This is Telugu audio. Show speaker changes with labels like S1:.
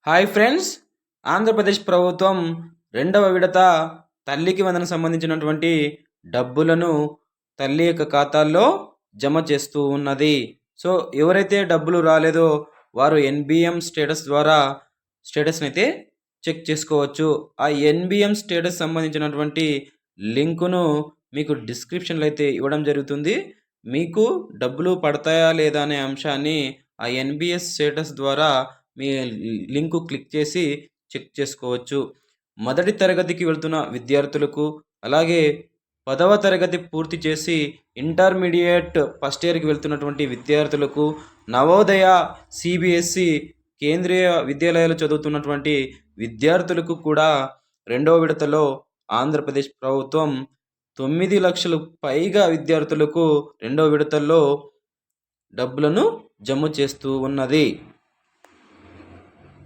S1: హాయ్ ఫ్రెండ్స్, ఆంధ్రప్రదేశ్ ప్రభుత్వం రెండవ విడత తల్లికి వందనకు సంబంధించినటువంటి డబ్బులను తల్లి యొక్క ఖాతాల్లో జమ చేస్తూ ఉన్నది. సో ఎవరైతే డబ్బులు రాలేదో వారు ఎన్బిఎం స్టేటస్ ద్వారా స్టేటస్ని అయితే చెక్ చేసుకోవచ్చు. ఆ ఎన్బిఎం స్టేటస్ సంబంధించినటువంటి లింకును మీకు డిస్క్రిప్షన్లో అయితే ఇవ్వడం జరుగుతుంది. మీకు డబ్బులు పడతాయా లేదా అనే అంశాన్ని ఆ ఎన్బిఎస్ స్టేటస్ ద్వారా మీ లింకు క్లిక్ చేసి చెక్ చేసుకోవచ్చు. మొదటి తరగతికి వెళ్తున్న విద్యార్థులకు, అలాగే 10వ తరగతి పూర్తి చేసి ఇంటర్మీడియట్ ఫస్ట్ ఇయర్కి వెళ్తున్నటువంటి విద్యార్థులకు, నవోదయ, సిబిఎస్సి కేంద్రీయ విద్యాలయాలు చదువుతున్నటువంటి విద్యార్థులకు కూడా రెండవ విడతలో ఆంధ్రప్రదేశ్ ప్రభుత్వం 9 లక్షలు పైగా విద్యార్థులకు రెండవ విడతల్లో డబ్బులను జమ చేస్తూ ఉన్నది.